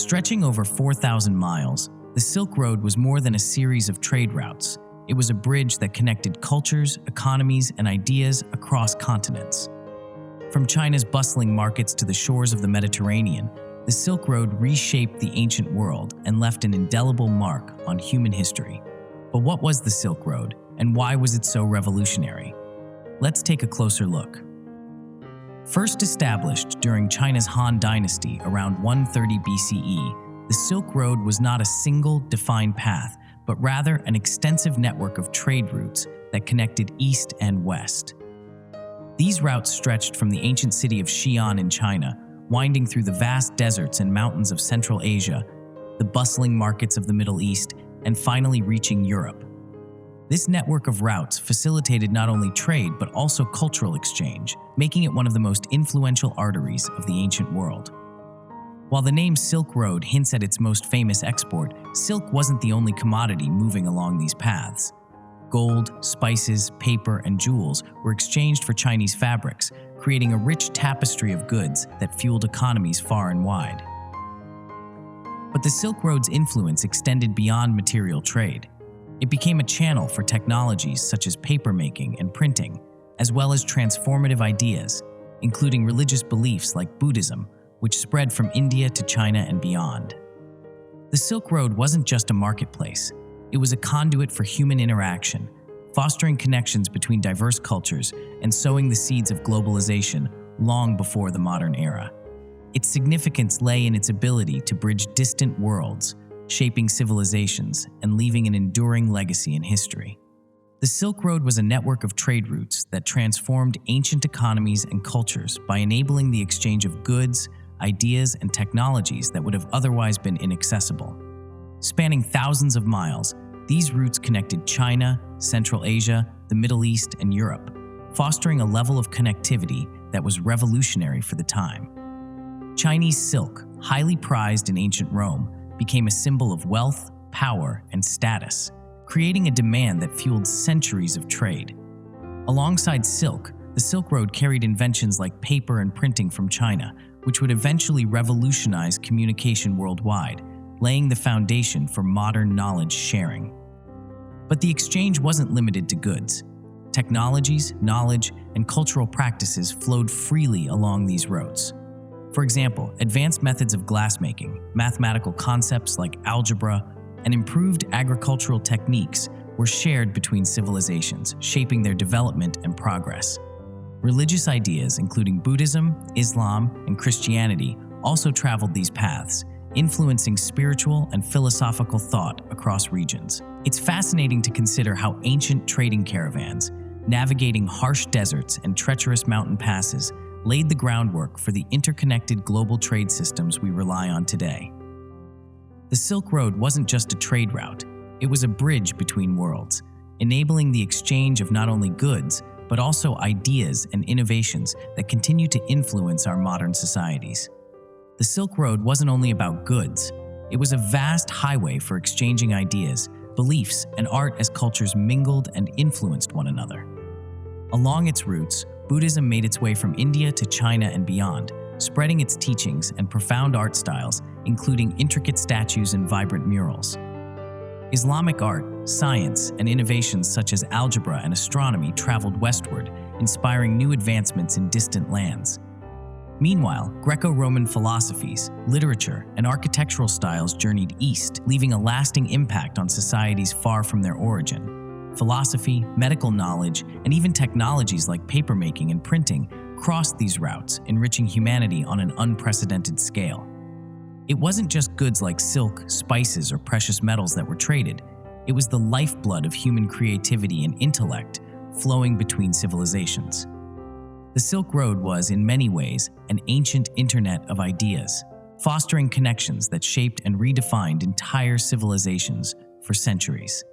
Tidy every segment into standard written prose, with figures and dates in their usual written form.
Stretching over 4,000 miles, the Silk Road was more than a series of trade routes. It was a bridge that connected cultures, economies, and ideas across continents. From China's bustling markets to the shores of the Mediterranean, the Silk Road reshaped the ancient world and left an indelible mark on human history. But what was the Silk Road, and why was it so revolutionary? Let's take a closer look. First established during China's Han Dynasty around 130 BCE, the Silk Road was not a single defined path, but rather an extensive network of trade routes that connected east and west. These routes stretched from the ancient city of Xi'an in China, winding through the vast deserts and mountains of Central Asia, the bustling markets of the Middle East, and finally reaching Europe. This network of routes facilitated not only trade but also cultural exchange, making it one of the most influential arteries of the ancient world. While the name Silk Road hints at its most famous export, silk wasn't the only commodity moving along these paths. Gold, spices, paper, and jewels were exchanged for Chinese fabrics, creating a rich tapestry of goods that fueled economies far and wide. But the Silk Road's influence extended beyond material trade. It became a channel for technologies such as papermaking and printing, as well as transformative ideas, including religious beliefs like Buddhism, which spread from India to China and beyond. The Silk Road wasn't just a marketplace. It was a conduit for human interaction, fostering connections between diverse cultures and sowing the seeds of globalization long before the modern era. Its significance lay in its ability to bridge distant worlds, shaping civilizations and leaving an enduring legacy in history. The Silk Road was a network of trade routes that transformed ancient economies and cultures by enabling the exchange of goods, ideas, and technologies that would have otherwise been inaccessible. Spanning thousands of miles, these routes connected China, Central Asia, the Middle East, and Europe, fostering a level of connectivity that was revolutionary for the time. Chinese silk, highly prized in ancient Rome, became a symbol of wealth, power, and status, creating a demand that fueled centuries of trade. Alongside silk, the Silk Road carried inventions like paper and printing from China, which would eventually revolutionize communication worldwide, laying the foundation for modern knowledge sharing. But the exchange wasn't limited to goods. Technologies, knowledge, and cultural practices flowed freely along these roads. For example, advanced methods of glassmaking, mathematical concepts like algebra, and improved agricultural techniques were shared between civilizations, shaping their development and progress. Religious ideas, including Buddhism, Islam, and Christianity, also traveled these paths, influencing spiritual and philosophical thought across regions. It's fascinating to consider how ancient trading caravans, navigating harsh deserts and treacherous mountain passes, laid the groundwork for the interconnected global trade systems we rely on today. The Silk Road wasn't just a trade route, it was a bridge between worlds, enabling the exchange of not only goods, but also ideas and innovations that continue to influence our modern societies. The Silk Road wasn't only about goods, it was a vast highway for exchanging ideas, beliefs, and art as cultures mingled and influenced one another. Along its routes, Buddhism made its way from India to China and beyond, spreading its teachings and profound art styles, including intricate statues and vibrant murals. Islamic art, science, and innovations such as algebra and astronomy traveled westward, inspiring new advancements in distant lands. Meanwhile, Greco-Roman philosophies, literature, and architectural styles journeyed east, leaving a lasting impact on societies far from their origin. Philosophy, medical knowledge, and even technologies like papermaking and printing crossed these routes, enriching humanity on an unprecedented scale. It wasn't just goods like silk, spices, or precious metals that were traded. It was the lifeblood of human creativity and intellect flowing between civilizations. The Silk Road was, in many ways, an ancient internet of ideas, fostering connections that shaped and redefined entire civilizations for centuries.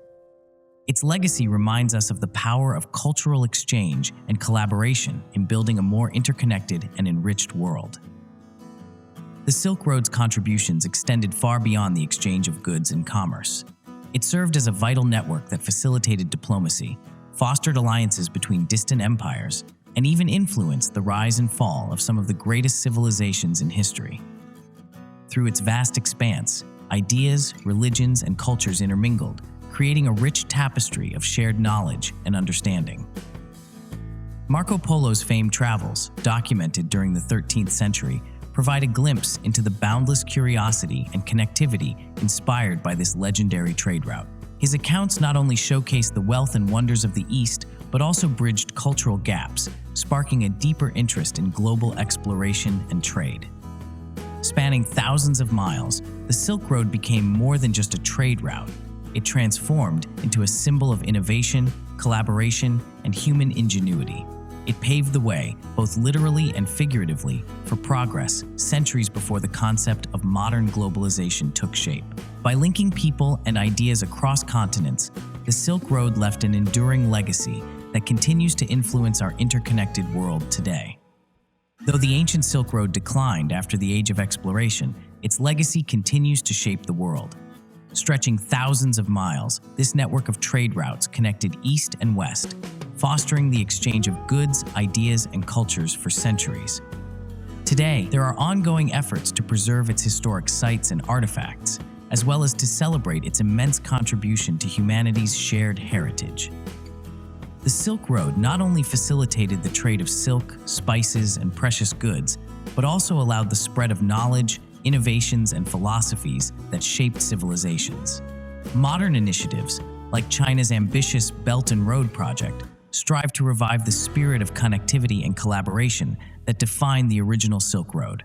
Its legacy reminds us of the power of cultural exchange and collaboration in building a more interconnected and enriched world. The Silk Road's contributions extended far beyond the exchange of goods and commerce. It served as a vital network that facilitated diplomacy, fostered alliances between distant empires, and even influenced the rise and fall of some of the greatest civilizations in history. Through its vast expanse, ideas, religions, and cultures intermingled, creating a rich tapestry of shared knowledge and understanding. Marco Polo's famed travels, documented during the 13th century, provide a glimpse into the boundless curiosity and connectivity inspired by this legendary trade route. His accounts not only showcased the wealth and wonders of the East, but also bridged cultural gaps, sparking a deeper interest in global exploration and trade. Spanning thousands of miles, the Silk Road became more than just a trade route. It transformed into a symbol of innovation, collaboration, and human ingenuity. It paved the way, both literally and figuratively, for progress centuries before the concept of modern globalization took shape. By linking people and ideas across continents, the Silk Road left an enduring legacy that continues to influence our interconnected world today. Though the ancient Silk Road declined after the Age of Exploration, its legacy continues to shape the world. Stretching thousands of miles, this network of trade routes connected east and west, fostering the exchange of goods, ideas, and cultures for centuries. Today, there are ongoing efforts to preserve its historic sites and artifacts, as well as to celebrate its immense contribution to humanity's shared heritage. The Silk Road not only facilitated the trade of silk, spices, and precious goods, but also allowed the spread of knowledge, innovations, and philosophies that shaped civilizations. Modern initiatives, like China's ambitious Belt and Road project, strive to revive the spirit of connectivity and collaboration that defined the original Silk Road.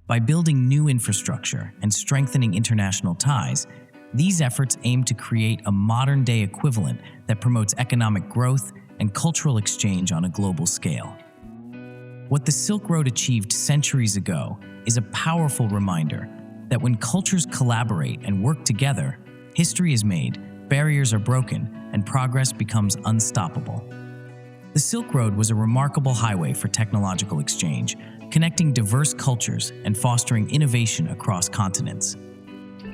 By building new infrastructure and strengthening international ties, these efforts aim to create a modern-day equivalent that promotes economic growth and cultural exchange on a global scale. What the Silk Road achieved centuries ago is a powerful reminder that when cultures collaborate and work together, history is made, barriers are broken, and progress becomes unstoppable. The Silk Road was a remarkable highway for technological exchange, connecting diverse cultures and fostering innovation across continents.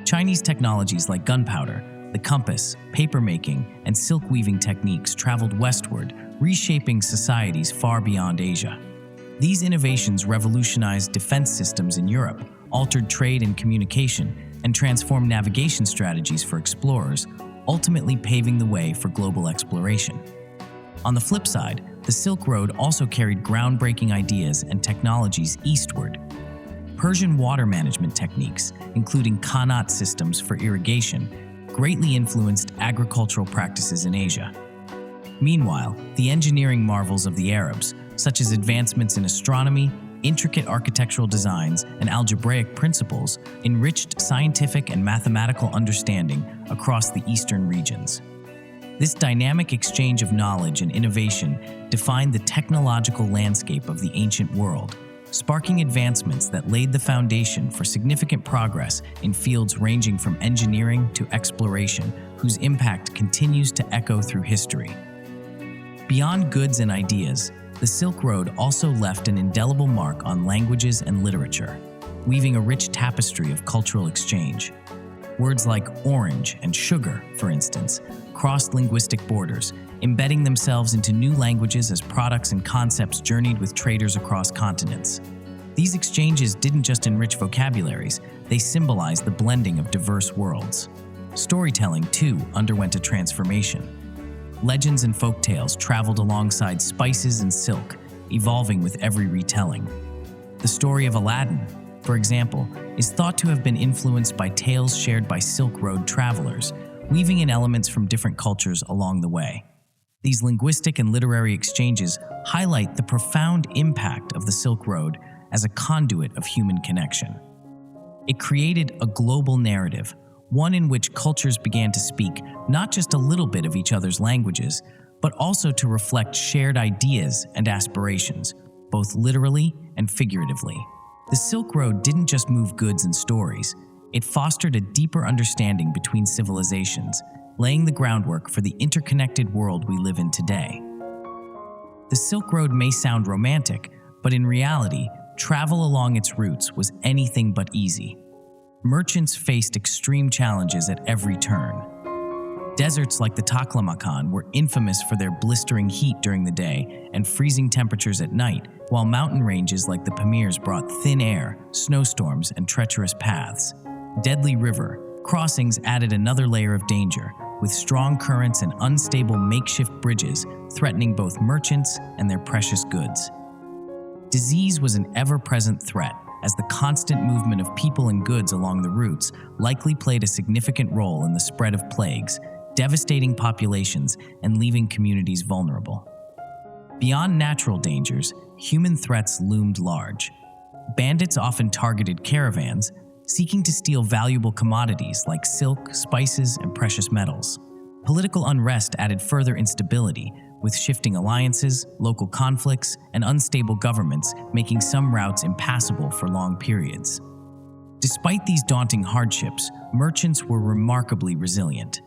Chinese technologies like gunpowder, the compass, papermaking, and silk weaving techniques traveled westward, reshaping societies far beyond Asia. These innovations revolutionized defense systems in Europe, altered trade and communication, and transformed navigation strategies for explorers, ultimately paving the way for global exploration. On the flip side, the Silk Road also carried groundbreaking ideas and technologies eastward. Persian water management techniques, including qanat systems for irrigation, greatly influenced agricultural practices in Asia. Meanwhile, the engineering marvels of the Arabs, such as advancements in astronomy, intricate architectural designs, and algebraic principles, enriched scientific and mathematical understanding across the eastern regions. This dynamic exchange of knowledge and innovation defined the technological landscape of the ancient world, sparking advancements that laid the foundation for significant progress in fields ranging from engineering to exploration, whose impact continues to echo through history. Beyond goods and ideas, the Silk Road also left an indelible mark on languages and literature, weaving a rich tapestry of cultural exchange. Words like orange and sugar, for instance, crossed linguistic borders, embedding themselves into new languages as products and concepts journeyed with traders across continents. These exchanges didn't just enrich vocabularies, they symbolized the blending of diverse worlds. Storytelling, too, underwent a transformation. Legends and folktales traveled alongside spices and silk, evolving with every retelling. The story of Aladdin, for example, is thought to have been influenced by tales shared by Silk Road travelers, weaving in elements from different cultures along the way. These linguistic and literary exchanges highlight the profound impact of the Silk Road as a conduit of human connection. It created a global narrative, one in which cultures began to speak not just a little bit of each other's languages, but also to reflect shared ideas and aspirations, both literally and figuratively. The Silk Road didn't just move goods and stories, it fostered a deeper understanding between civilizations, laying the groundwork for the interconnected world we live in today. The Silk Road may sound romantic, but in reality, travel along its routes was anything but easy. Merchants faced extreme challenges at every turn. Deserts like the Taklamakan were infamous for their blistering heat during the day and freezing temperatures at night, while mountain ranges like the Pamirs brought thin air, snowstorms, and treacherous paths. Deadly river crossings added another layer of danger, with strong currents and unstable makeshift bridges threatening both merchants and their precious goods. Disease was an ever-present threat, as the constant movement of people and goods along the routes likely played a significant role in the spread of plagues, devastating populations and leaving communities vulnerable. Beyond natural dangers, human threats loomed large. Bandits often targeted caravans, seeking to steal valuable commodities like silk, spices, and precious metals. Political unrest added further instability, with shifting alliances, local conflicts, and unstable governments making some routes impassable for long periods. Despite these daunting hardships, merchants were remarkably resilient.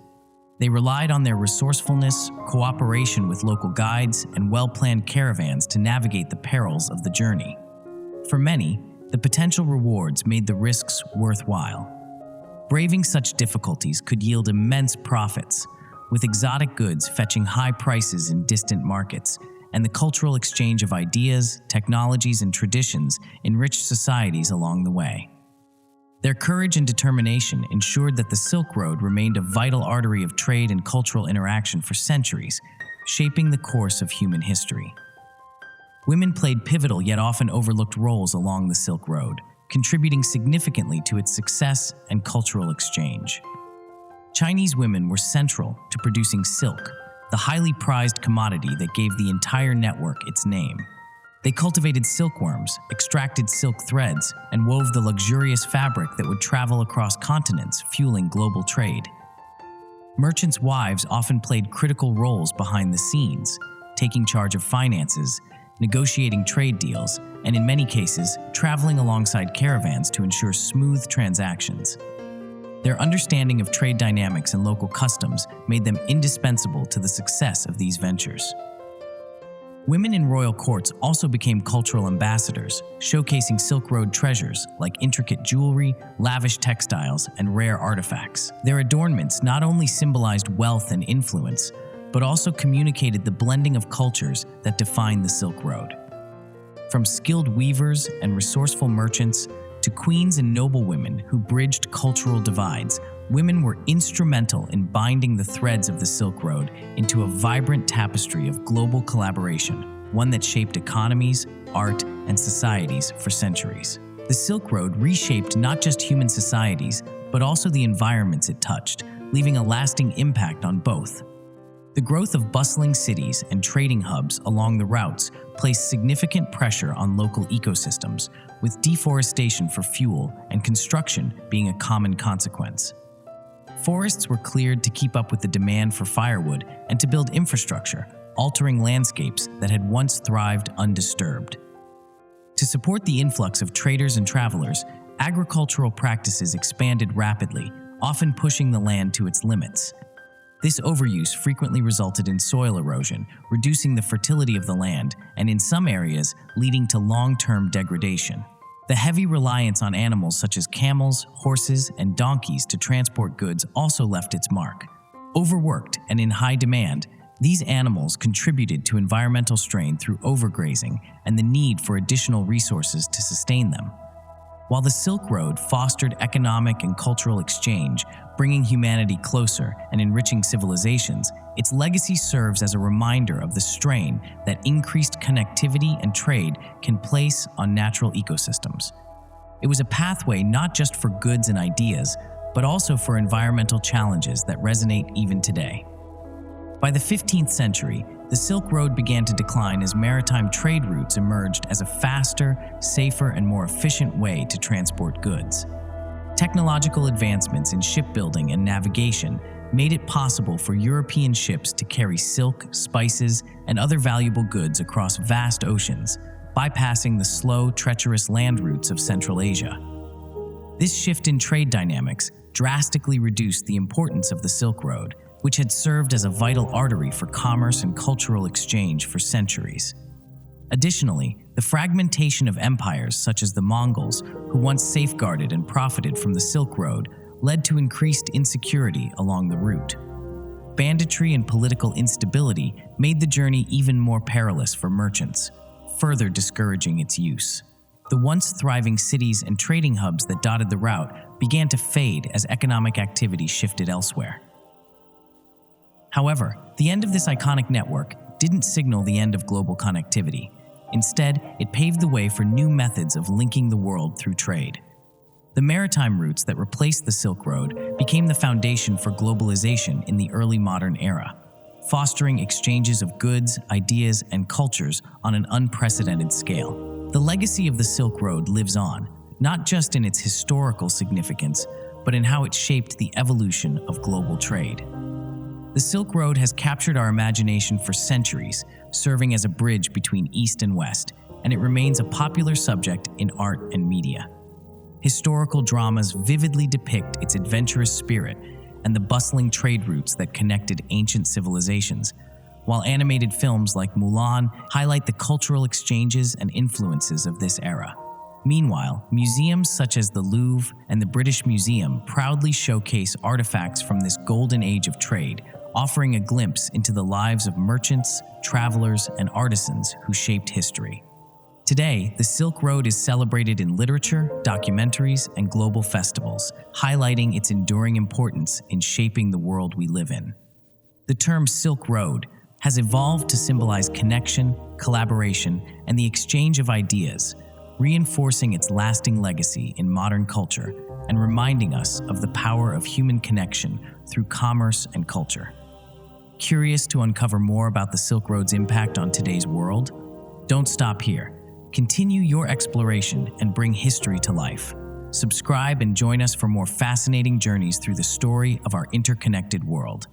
They relied on their resourcefulness, cooperation with local guides, and well-planned caravans to navigate the perils of the journey. For many, the potential rewards made the risks worthwhile. Braving such difficulties could yield immense profits, with exotic goods fetching high prices in distant markets, and the cultural exchange of ideas, technologies, and traditions enriched societies along the way. Their courage and determination ensured that the Silk Road remained a vital artery of trade and cultural interaction for centuries, shaping the course of human history. Women played pivotal yet often overlooked roles along the Silk Road, contributing significantly to its success and cultural exchange. Chinese women were central to producing silk, the highly prized commodity that gave the entire network its name. They cultivated silkworms, extracted silk threads, and wove the luxurious fabric that would travel across continents, fueling global trade. Merchants' wives often played critical roles behind the scenes, taking charge of finances, negotiating trade deals, and in many cases, traveling alongside caravans to ensure smooth transactions. Their understanding of trade dynamics and local customs made them indispensable to the success of these ventures. Women in royal courts also became cultural ambassadors, showcasing Silk Road treasures like intricate jewelry, lavish textiles, and rare artifacts. Their adornments not only symbolized wealth and influence, but also communicated the blending of cultures that defined the Silk Road. From skilled weavers and resourceful merchants to queens and noblewomen who bridged cultural divides, women were instrumental in binding the threads of the Silk Road into a vibrant tapestry of global collaboration, one that shaped economies, art, and societies for centuries. The Silk Road reshaped not just human societies, but also the environments it touched, leaving a lasting impact on both. The growth of bustling cities and trading hubs along the routes placed significant pressure on local ecosystems, with deforestation for fuel and construction being a common consequence. Forests were cleared to keep up with the demand for firewood and to build infrastructure, altering landscapes that had once thrived undisturbed. To support the influx of traders and travelers, agricultural practices expanded rapidly, often pushing the land to its limits. This overuse frequently resulted in soil erosion, reducing the fertility of the land, and in some areas, leading to long-term degradation. The heavy reliance on animals such as camels, horses, and donkeys to transport goods also left its mark. Overworked and in high demand, these animals contributed to environmental strain through overgrazing and the need for additional resources to sustain them. While the Silk Road fostered economic and cultural exchange, bringing humanity closer and enriching civilizations, its legacy serves as a reminder of the strain that increased connectivity and trade can place on natural ecosystems. It was a pathway not just for goods and ideas, but also for environmental challenges that resonate even today. By the 15th century, the Silk Road began to decline as maritime trade routes emerged as a faster, safer, and more efficient way to transport goods. Technological advancements in shipbuilding and navigation made it possible for European ships to carry silk, spices, and other valuable goods across vast oceans, bypassing the slow, treacherous land routes of Central Asia. This shift in trade dynamics drastically reduced the importance of the Silk Road, which had served as a vital artery for commerce and cultural exchange for centuries. Additionally, the fragmentation of empires such as the Mongols, who once safeguarded and profited from the Silk Road, led to increased insecurity along the route. banditry and political instability made the journey even more perilous for merchants, further discouraging its use. The once thriving cities and trading hubs that dotted the route began to fade as economic activity shifted elsewhere. However, the end of this iconic network didn't signal the end of global connectivity. Instead, it paved the way for new methods of linking the world through trade. The maritime routes that replaced the Silk Road became the foundation for globalization in the early modern era, fostering exchanges of goods, ideas, and cultures on an unprecedented scale. The legacy of the Silk Road lives on, not just in its historical significance, but in how it shaped the evolution of global trade. The Silk Road has captured our imagination for centuries, serving as a bridge between East and West, and it remains a popular subject in art and media. Historical dramas vividly depict its adventurous spirit and the bustling trade routes that connected ancient civilizations, while animated films like Mulan highlight the cultural exchanges and influences of this era. Meanwhile, museums such as the Louvre and the British Museum proudly showcase artifacts from this golden age of trade, offering a glimpse into the lives of merchants, travelers, and artisans who shaped history. Today, the Silk Road is celebrated in literature, documentaries, and global festivals, highlighting its enduring importance in shaping the world we live in. The term Silk Road has evolved to symbolize connection, collaboration, and the exchange of ideas, reinforcing its lasting legacy in modern culture and reminding us of the power of human connection through commerce and culture. Curious to uncover more about the Silk Road's impact on today's world? Don't stop here. Continue your exploration and bring history to life. Subscribe and join us for more fascinating journeys through the story of our interconnected world.